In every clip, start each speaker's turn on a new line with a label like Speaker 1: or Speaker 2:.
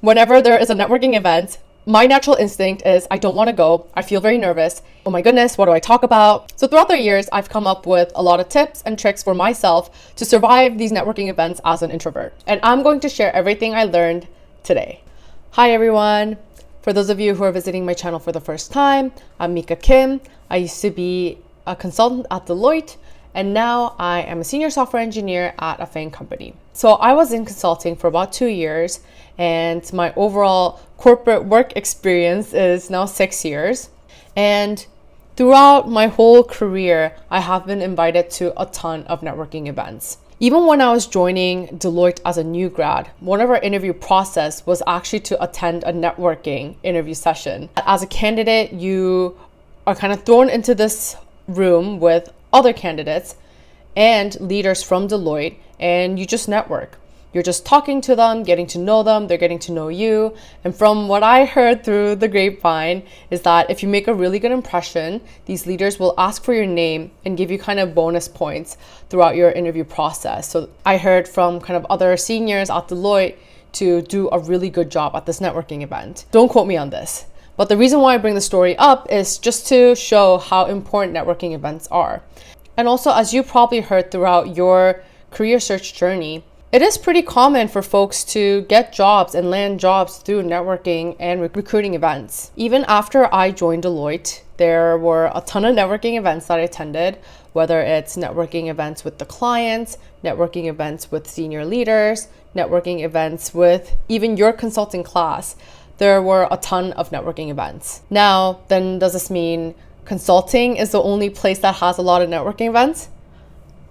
Speaker 1: Whenever there is a networking event, my natural instinct is I don't want to go. I feel very nervous. Oh my goodness, what do I talk about? So throughout the years, I've come up with a lot of tips and tricks for myself to survive these networking events as an introvert. And I'm going to share everything I learned today. Hi everyone. For those of you who are visiting my channel for the first time, I'm Mika Kim. I used to be a consultant at Deloitte, and now I am a senior software engineer at a FAANG company. So I was in consulting for about 2 years, and my overall corporate work experience is now 6 years. And throughout my whole career, I have been invited to a ton of networking events. Even when I was joining Deloitte as a new grad, one of our interview process was actually to attend a networking interview session. As a candidate, you are kind of thrown into this room with other candidates and leaders from Deloitte, and you just network. You're just talking to them, getting to know them, they're getting to know you. And from what I heard through the grapevine is that if you make a really good impression, these leaders will ask for your name and give you kind of bonus points throughout your interview process. So I heard from kind of other seniors at Deloitte to do a really good job at this networking event. Don't quote me on this. But the reason why I bring the story up is just to show how important networking events are. And also, as you probably heard throughout your career search journey, it is pretty common for folks to get jobs and land jobs through networking and recruiting events. Even after I joined Deloitte, there were a ton of networking events that I attended, whether it's networking events with the clients, networking events with senior leaders, networking events with even your consulting class. There were a ton of networking events. Now, then does this mean consulting is the only place that has a lot of networking events?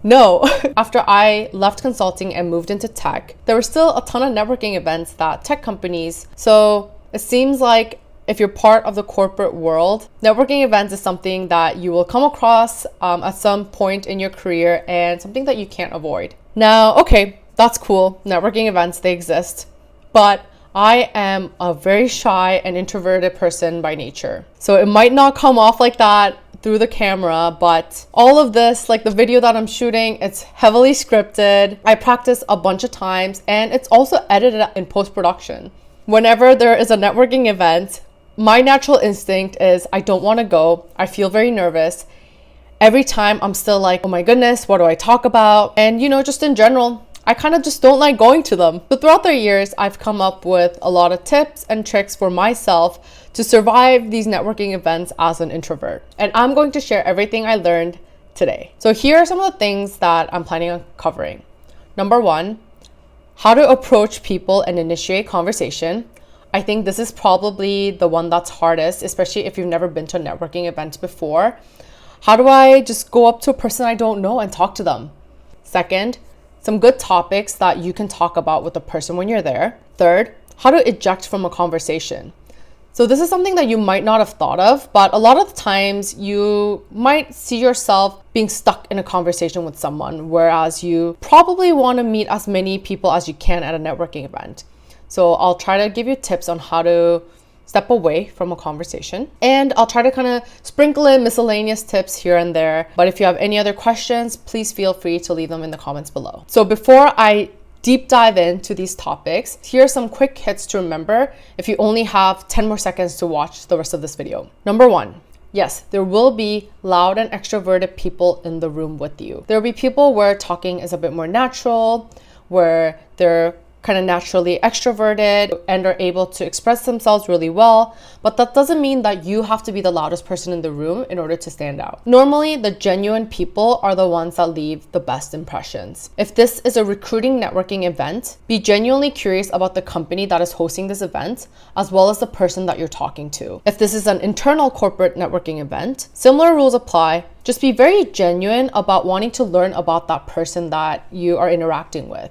Speaker 1: No. After I left consulting and moved into tech, there were still a ton of networking events that tech companies. So it seems like if you're part of the corporate world, networking events is something that you will come across at some point in your career and something that you can't avoid. Now, okay, that's cool. Networking events, they exist. But I am a very shy and introverted person by nature. So it might not come off like that through the camera, but all of this, like the video that I'm shooting, it's heavily scripted. I practice a bunch of times, and it's also edited in post-production. Whenever there is a networking event, my natural instinct is I don't want to go. I feel very nervous. Every time I'm still like, oh my goodness, what do I talk about? And just in general, I kind of just don't like going to them. But throughout the years, I've come up with a lot of tips and tricks for myself to survive these networking events as an introvert. And I'm going to share everything I learned today. So here are some of the things that I'm planning on covering. Number 1, how to approach people and initiate conversation. I think this is probably the one that's hardest, especially if you've never been to a networking event before. How do I just go up to a person I don't know and talk to them? Second, some good topics that you can talk about with the person when you're there. Third, how to eject from a conversation. So this is something that you might not have thought of, but a lot of the times you might see yourself being stuck in a conversation with someone, whereas you probably want to meet as many people as you can at a networking event. So I'll try to give you tips on how to step away from a conversation, and I'll try to kind of sprinkle in miscellaneous tips here and there. But if you have any other questions, please feel free to leave them in the comments below. So before I deep dive into these topics, here are some quick hits to remember if you only have 10 more seconds to watch the rest of this video. Number 1, yes, there will be loud and extroverted people in the room with you. There will be people where talking is a bit more natural, where they're kind of naturally extroverted and are able to express themselves really well, but that doesn't mean that you have to be the loudest person in the room in order to stand out. Normally, the genuine people are the ones that leave the best impressions. If this is a recruiting networking event, be genuinely curious about the company that is hosting this event, as well as the person that you're talking to. If this is an internal corporate networking event, similar rules apply. Just be very genuine about wanting to learn about that person that you are interacting with.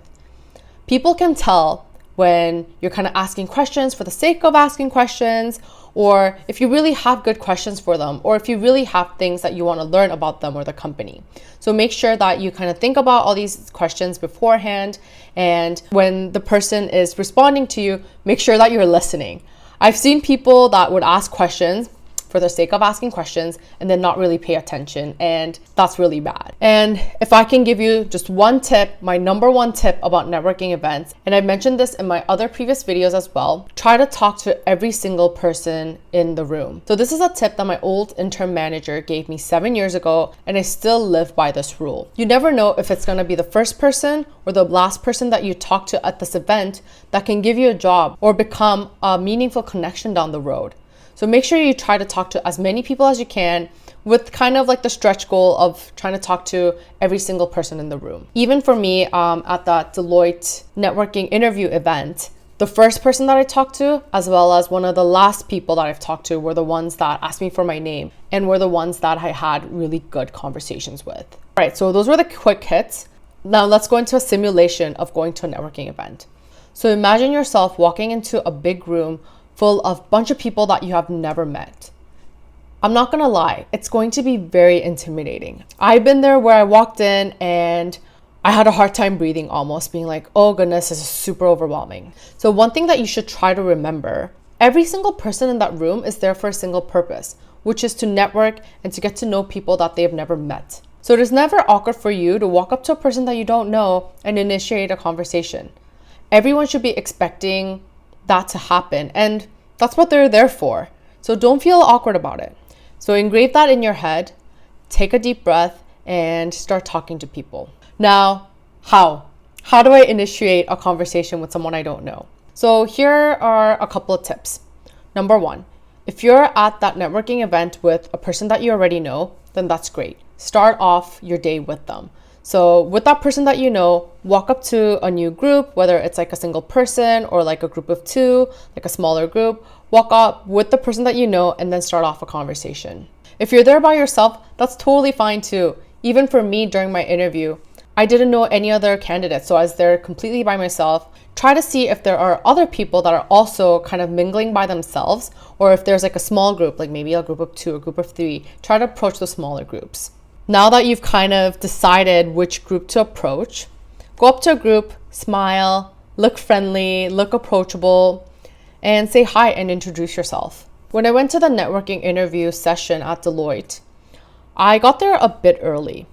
Speaker 1: People can tell when you're kind of asking questions for the sake of asking questions, or if you really have good questions for them, or if you really have things that you want to learn about them or the company. So make sure that you kind of think about all these questions beforehand, and when the person is responding to you, make sure that you're listening. I've seen people that would ask questions for the sake of asking questions and then not really pay attention. And that's really bad. And if I can give you just one tip, my number one tip about networking events, and I mentioned this in my other previous videos as well, try to talk to every single person in the room. So this is a tip that my old intern manager gave me 7 years ago, and I still live by this rule. You never know if it's going to be the first person or the last person that you talk to at this event that can give you a job or become a meaningful connection down the road. So make sure you try to talk to as many people as you can, with kind of like the stretch goal of trying to talk to every single person in the room. Even for me, at that Deloitte networking interview event, the first person that I talked to, as well as one of the last people that I've talked to, were the ones that asked me for my name and were the ones that I had really good conversations with. All right, so those were the quick hits. Now let's go into a simulation of going to a networking event. So imagine yourself walking into a big room full of a bunch of people that you have never met. I'm not gonna lie, it's going to be very intimidating. I've been there where I walked in and I had a hard time breathing, almost being like, oh goodness, this is super overwhelming. So one thing that you should try to remember, every single person in that room is there for a single purpose, which is to network and to get to know people that they've never met. So it is never awkward for you to walk up to a person that you don't know and initiate a conversation. Everyone should be expecting that to happen, and that's what they're there for. So don't feel awkward about it. So engrave that in your head, take a deep breath, and start talking to people. Now, how do I initiate a conversation with someone I don't know? So here are a couple of tips. Number one, if you're at that networking event with a person that you already know, then that's great. Start off your day with them. So with that person that you know, walk up to a new group, whether it's like a single person or like a group of two, like a smaller group, walk up with the person that you know and then start off a conversation. If you're there by yourself, that's totally fine too. Even for me during my interview, I didn't know any other candidates, so I was there completely by myself. Try to see if there are other people that are also kind of mingling by themselves, or if there's like a small group, like maybe a group of two, a group of three, try to approach the smaller groups. Now that you've kind of decided which group to approach, go up to a group, smile, look friendly, look approachable, and say hi and introduce yourself. When I went to the networking interview session at Deloitte, I got there a bit early.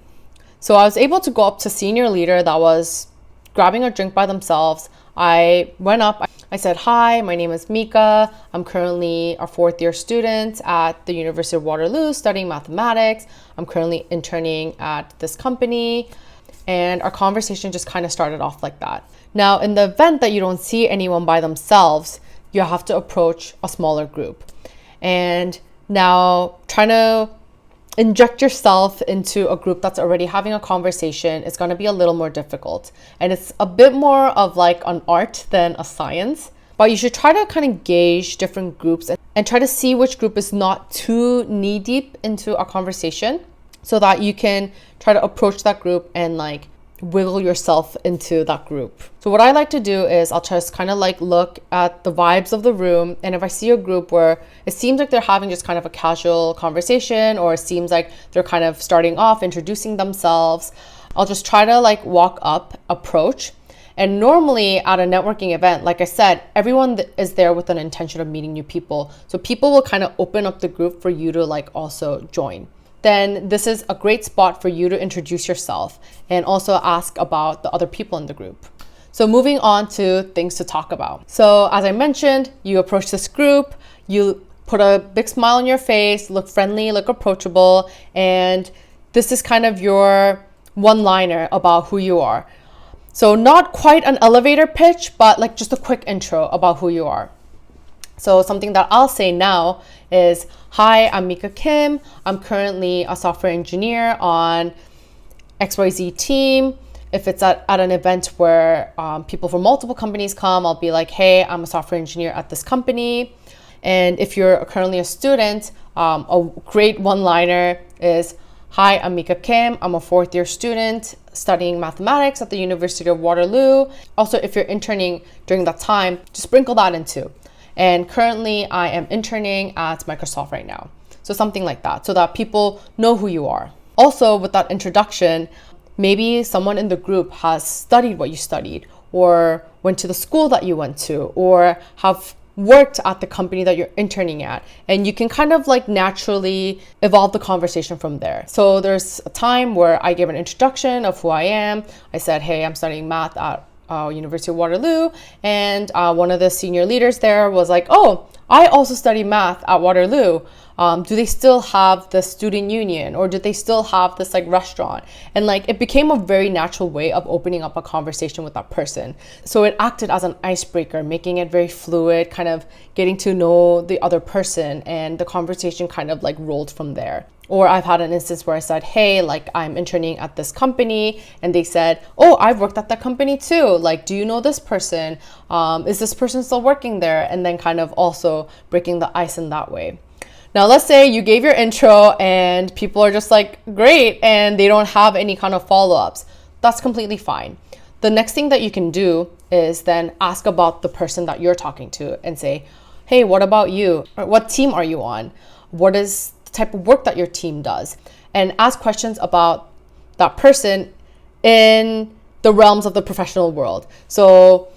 Speaker 1: So I was able to go up to senior leader that was grabbing a drink by themselves. I went up, I said, hi, my name is Mika. I'm currently a 4th year student at the University of Waterloo studying mathematics. I'm currently interning at this company. And our conversation just kind of started off like that. Now, in the event that you don't see anyone by themselves, you have to approach a smaller group. And now trying to inject yourself into a group that's already having a conversation is going to be a little more difficult. And it's a bit more of like an art than a science. But you should try to kind of gauge different groups and try to see which group is not too knee deep into a conversation so that you can try to approach that group and like wiggle yourself into that group. So what I like to do is I'll just kind of like look at the vibes of the room, and if I see a group where it seems like they're having just kind of a casual conversation, or it seems like they're kind of starting off introducing themselves, I'll just try to like walk up, approach. And normally at a networking event, like I said, everyone is there with an intention of meeting new people. So people will kind of open up the group for you to like also join. Then this is a great spot for you to introduce yourself and also ask about the other people in the group. So moving on to things to talk about. So as I mentioned, you approach this group, you put a big smile on your face, look friendly, look approachable, and this is kind of your one-liner about who you are. So not quite an elevator pitch, but like just a quick intro about who you are. So something that I'll say now is, hi, I'm Mika Kim. I'm currently a software engineer on XYZ team. If it's at an event where people from multiple companies come, I'll be like, hey, I'm a software engineer at this company. And if you're currently a student, a great one-liner is, hi, I'm Mika Kim. I'm a 4th year student studying mathematics at the University of Waterloo. Also, if you're interning during that time, just sprinkle that in too. And currently I am interning at Microsoft right now. So something like that, so that people know who you are. Also with that introduction, maybe someone in the group has studied what you studied, or went to the school that you went to, or have worked at the company that you're interning at, and you can kind of like naturally evolve the conversation from there. So there's a time where I gave an introduction of who I am. I said, hey, I'm studying math at University of Waterloo, and one of the senior leaders there was like, oh, I also study math at Waterloo. Do they still have the student union, or do they still have this like restaurant? And like it became a very natural way of opening up a conversation with that person. So it acted as an icebreaker, making it very fluid, kind of getting to know the other person, and the conversation kind of like rolled from there. Or I've had an instance where I said, hey, like I'm interning at this company, and they said, oh, I've worked at that company too. Like, do you know this person? Is this person still working there? And then kind of also breaking the ice in that way. Now, let's say you gave your intro and people are just like, great, and they don't have any kind of follow-ups. That's completely fine. The next thing that you can do is then ask about the person that you're talking to and say, hey, what about you? Or what team are you on? What is the type of work that your team does? And ask questions about that person in the realms of the professional world. So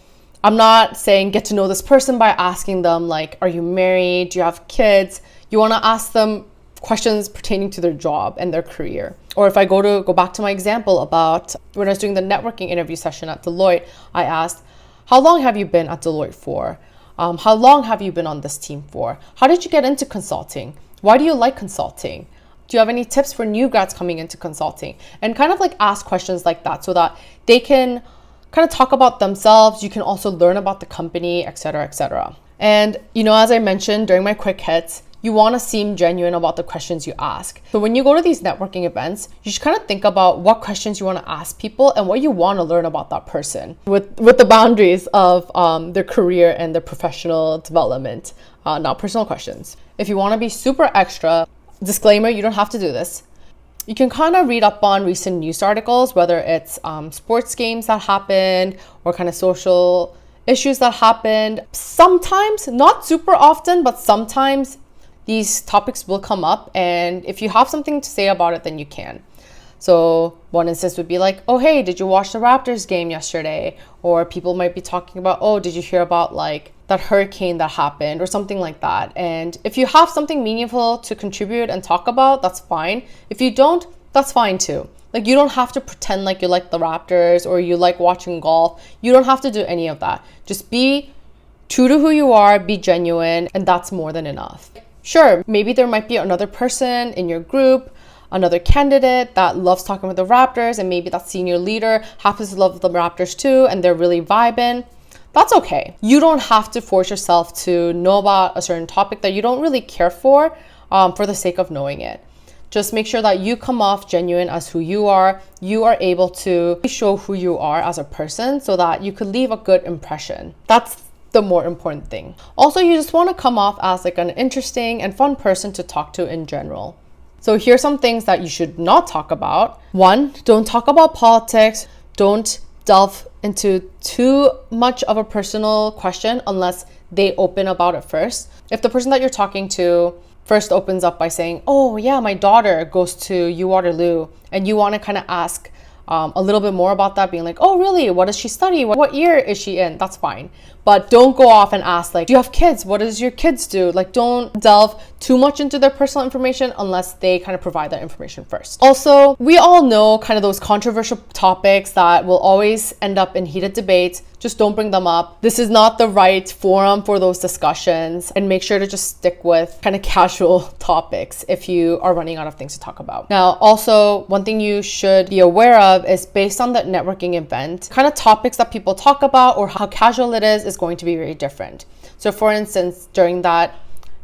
Speaker 1: I'm not saying get to know this person by asking them like, are you married? Do you have kids? You want to ask them questions pertaining to their job and their career. Or if I go back to my example about when I was doing the networking interview session at Deloitte, I asked, how long have you been at Deloitte for? How long have you been on this team for? How did you get into consulting? Why do you like consulting? Do you have any tips for new grads coming into consulting? And kind of like ask questions like that so that they can kind of talk about themselves. You can also learn about the company, etc., etc. And, as I mentioned during my quick hits, you want to seem genuine about the questions you ask. So when you go to these networking events, you should kind of think about what questions you want to ask people and what you want to learn about that person with the boundaries of their career and their professional development, not personal questions. If you want to be super extra, disclaimer, you don't have to do this. You can kind of read up on recent news articles, whether it's sports games that happened or kind of social issues that happened. Sometimes, not super often, but sometimes these topics will come up, and if you have something to say about it, then you can. So one instance would be like, oh, hey, did you watch the Raptors game yesterday? Or people might be talking about, oh, did you hear about like that hurricane that happened or something like that? And if you have something meaningful to contribute and talk about, that's fine. If you don't, that's fine too. Like, you don't have to pretend like you like the Raptors or you like watching golf. You don't have to do any of that. Just be true to who you are, be genuine, and that's more than enough. Sure, maybe there might be another person in your group, another candidate that loves talking with the Raptors, and maybe that senior leader happens to love the Raptors too, and they're really vibing. That's okay. You don't have to force yourself to know about a certain topic that you don't really care for the sake of knowing it. Just make sure that you come off genuine as who you are. You are able to show who you are as a person so that you could leave a good impression. That's the more important thing. Also, you just want to come off as like an interesting and fun person to talk to in general. So here's some things that you should not talk about. 1, don't talk about politics. Don't delve into too much of a personal question unless they open about it first. If the person that you're talking to first opens up by saying, oh yeah, my daughter goes to U Waterloo, and you want to kind of ask a little bit more about that, being like, oh really, what does she study, what year is she in, that's fine. But don't go off and ask like, do you have kids, what does your kids do? Like, don't delve too much into their personal information unless they kind of provide that information first. Also, we all know kind of those controversial topics that will always end up in heated debates. Just don't bring them up. This is not the right forum for those discussions, and make sure to just stick with kind of casual topics if you are running out of things to talk about. Now, also, one thing you should be aware of is based on that networking event, kind of topics that people talk about or how casual it is going to be very different. So for instance, during that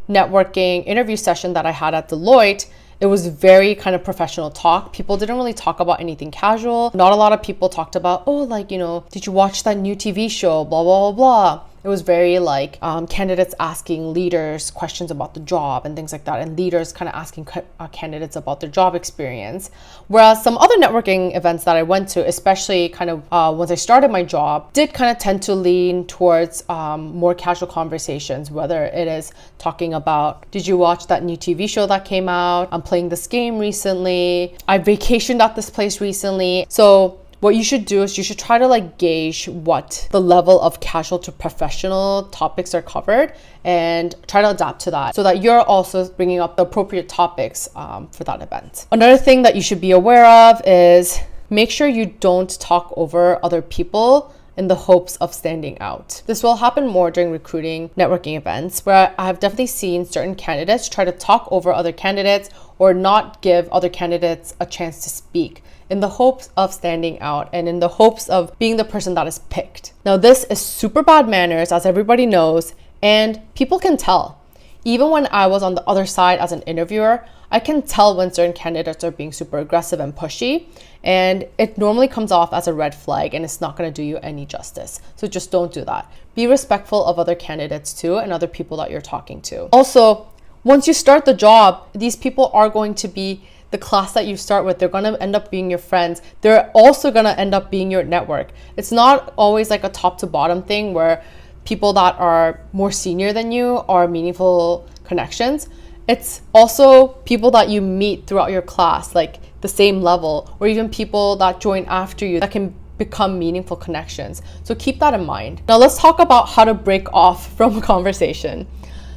Speaker 1: networking interview session that I had at Deloitte, it was very kind of professional talk. People didn't really talk about anything casual. Not a lot of people talked about, oh, like, did you watch that new TV show, blah, blah, blah, blah. It was very like candidates asking leaders questions about the job and things like that, and leaders kind of asking candidates about their job experience. Whereas some other networking events that I went to, especially kind of once I started my job, did kind of tend to lean towards more casual conversations, whether it is talking about, did you watch that new TV show that came out? I'm playing this game recently. I vacationed at this place recently. So what you should do is you should try to like gauge what the level of casual to professional topics are covered and try to adapt to that so that you're also bringing up the appropriate topics for that event. Another thing that you should be aware of is make sure you don't talk over other people in the hopes of standing out. This will happen more during recruiting networking events, where I have definitely seen certain candidates try to talk over other candidates or not give other candidates a chance to speak in the hopes of standing out and in the hopes of being the person that is picked. Now, this is super bad manners, as everybody knows, and people can tell. Even when I was on the other side as an interviewer, I can tell when certain candidates are being super aggressive and pushy, and it normally comes off as a red flag and it's not going to do you any justice. So just don't do that. Be respectful of other candidates too and other people that you're talking to. Also, once you start the job, these people are going to be the class that you start with. They're going to end up being your friends. They're also going to end up being your network. It's not always like a top to bottom thing where people that are more senior than you are meaningful connections. It's also people that you meet throughout your class, like the same level, or even people that join after you that can become meaningful connections. So keep that in mind. Now let's talk about how to break off from a conversation.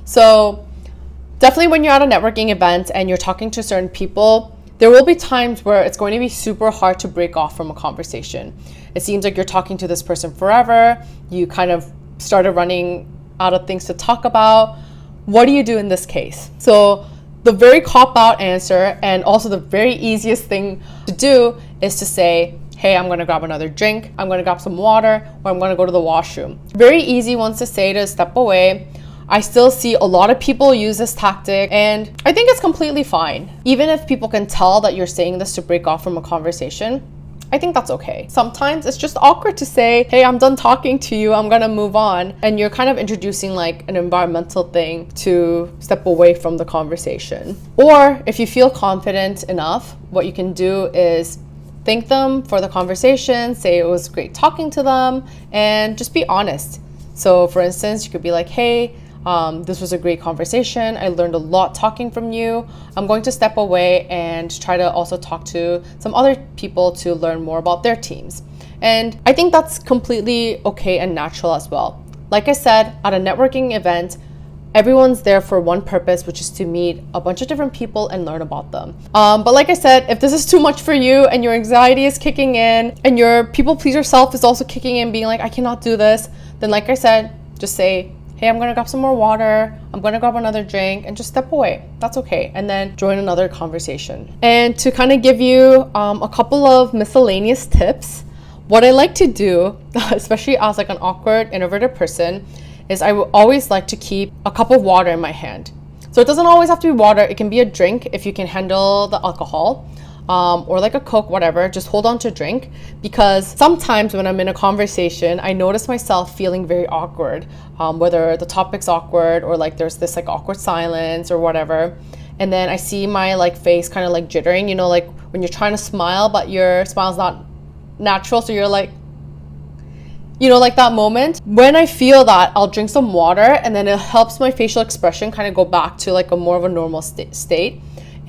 Speaker 1: So definitely when you're at a networking event and you're talking to certain people, there will be times where it's going to be super hard to break off from a conversation. It seems like you're talking to this person forever. You kind of started running out of things to talk about. What do you do in this case? So the very cop-out answer and also the very easiest thing to do is to say, hey, I'm gonna grab another drink, I'm gonna grab some water, or I'm gonna go to the washroom. Very easy ones to say to step away. I still see a lot of people use this tactic, and I think it's completely fine. Even if people can tell that you're saying this to break off from a conversation, I think that's okay. Sometimes it's just awkward to say, hey, I'm done talking to you, I'm gonna move on. And you're kind of introducing like an environmental thing to step away from the conversation. Or if you feel confident enough, what you can do is thank them for the conversation, say it was great talking to them, and just be honest. So for instance, you could be like, hey, this was a great conversation. I learned a lot talking from you. I'm going to step away and try to also talk to some other people to learn more about their teams. And I think that's completely okay and natural as well. Like I said, at a networking event, everyone's there for one purpose, which is to meet a bunch of different people and learn about them. But like I said, if this is too much for you and your anxiety is kicking in and your people pleaser self is also kicking in, being like, I cannot do this, then like I said, just say, hey, I'm gonna grab some more water, I'm gonna grab another drink, and just step away. That's okay. And then join another conversation. And to kind of give you a couple of miscellaneous tips, what I like to do, especially as like an awkward introverted person, is I will always like to keep a cup of water in my hand. So it doesn't always have to be water, it can be a drink if you can handle the alcohol. Or like a Coke, whatever, just hold on to drink, because sometimes when I'm in a conversation, I notice myself feeling very awkward, whether the topic's awkward or like there's this like awkward silence or whatever. And then I see my like face kind of like jittering, you know, like when you're trying to smile, but your smile's not natural. So you're like, you know, like that moment. When I feel that, I'll drink some water, and then it helps my facial expression kind of go back to like a more of a normal state.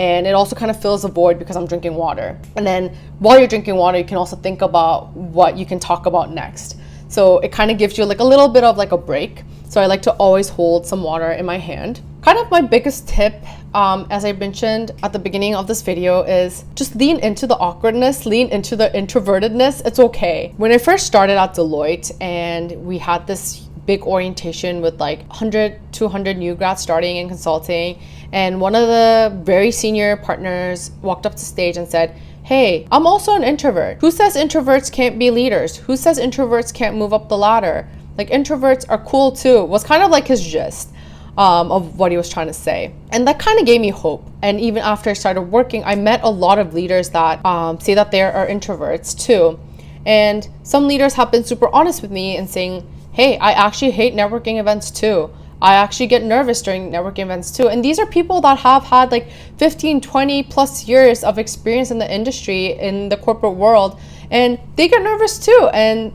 Speaker 1: And it also kind of fills a void because I'm drinking water. And then while you're drinking water, you can also think about what you can talk about next. So it kind of gives you like a little bit of like a break. So I like to always hold some water in my hand. Kind of my biggest tip, as I mentioned at the beginning of this video, is just lean into the awkwardness, lean into the introvertedness. It's okay. When I first started at Deloitte and we had this big orientation with like 100, 200 new grads starting in consulting, and one of the very senior partners walked up to stage and said, hey, I'm also an introvert. Who says introverts can't be leaders? Who says introverts can't move up the ladder? Like, introverts are cool too, was kind of like his gist of what he was trying to say. And that kind of gave me hope. And even after I started working, I met a lot of leaders that say that they are introverts too. And some leaders have been super honest with me and saying, hey, I actually hate networking events too. I actually get nervous during networking events too. And these are people that have had like 15, 20 plus years of experience in the industry, in the corporate world, and they get nervous too. And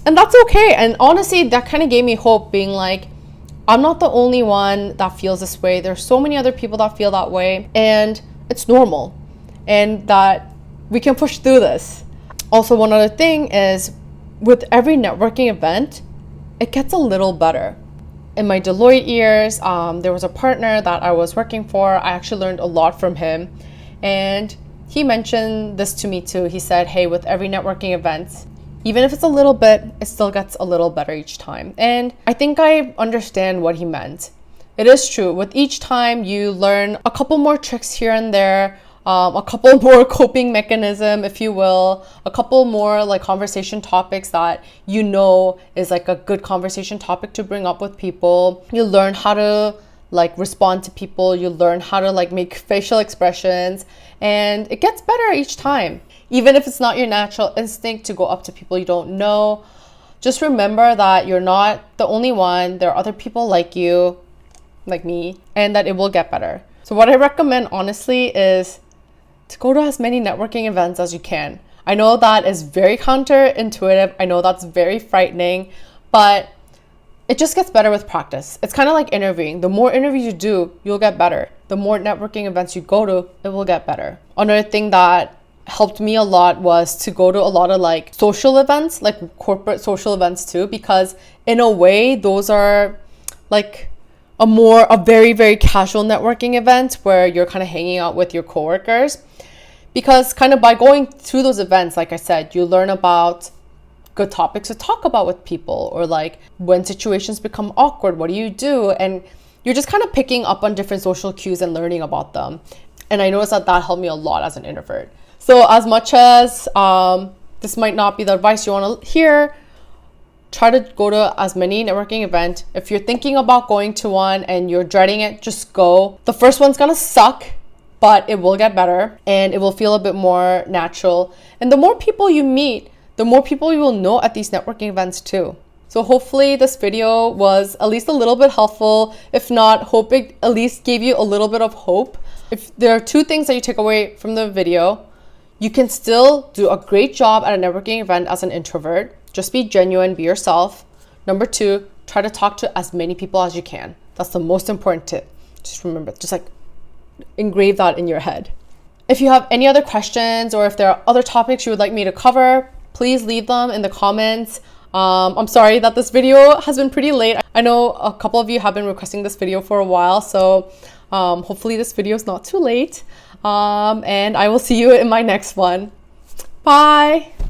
Speaker 1: that's okay. And honestly, that kind of gave me hope, being like, I'm not the only one that feels this way. There's so many other people that feel that way, and it's normal, and that we can push through this. Also, one other thing is with every networking event, it gets a little better. In my Deloitte years, there was a partner that I was working for. I actually learned a lot from him. And he mentioned this to me too. He said, hey, with every networking event, even if it's a little bit, it still gets a little better each time. And I think I understand what he meant. It is true. With each time, you learn a couple more tricks here and there, a couple more coping mechanism, if you will, a couple more like conversation topics that you know is like a good conversation topic to bring up with people. You learn how to like respond to people. You learn how to like make facial expressions, and it gets better each time. Even if it's not your natural instinct to go up to people you don't know, just remember that you're not the only one. There are other people like you, like me, and that it will get better. So what I recommend honestly is to go to as many networking events as you can. I know that is very counterintuitive. I know that's very frightening, but it just gets better with practice. It's kind of like interviewing. The more interviews you do, you'll get better. The more networking events you go to, it will get better. Another thing that helped me a lot was to go to a lot of like social events, like corporate social events too, because in a way, those are like a very, very casual networking event where you're kind of hanging out with your coworkers. Because kind of by going through those events, like I said, you learn about good topics to talk about with people, or like when situations become awkward, what do you do? And you're just kind of picking up on different social cues and learning about them. And I noticed that helped me a lot as an introvert. So as much as this might not be the advice you want to hear, try to go to as many networking events. If you're thinking about going to one and you're dreading it, just go. The first one's gonna suck, but it will get better and it will feel a bit more natural. And the more people you meet, the more people you will know at these networking events too. So hopefully this video was at least a little bit helpful. If not, hope it at least gave you a little bit of hope. If there are two things that you take away from the video, you can still do a great job at a networking event as an introvert. Just be genuine, be yourself. Number two, try to talk to as many people as you can. That's the most important tip. Just remember, just like engrave that in your head. If you have any other questions or if there are other topics you would like me to cover, please leave them in the comments. I'm sorry that this video has been pretty late. I know a couple of you have been requesting this video for a while, so hopefully this video is not too late. And I will see you in my next one. Bye!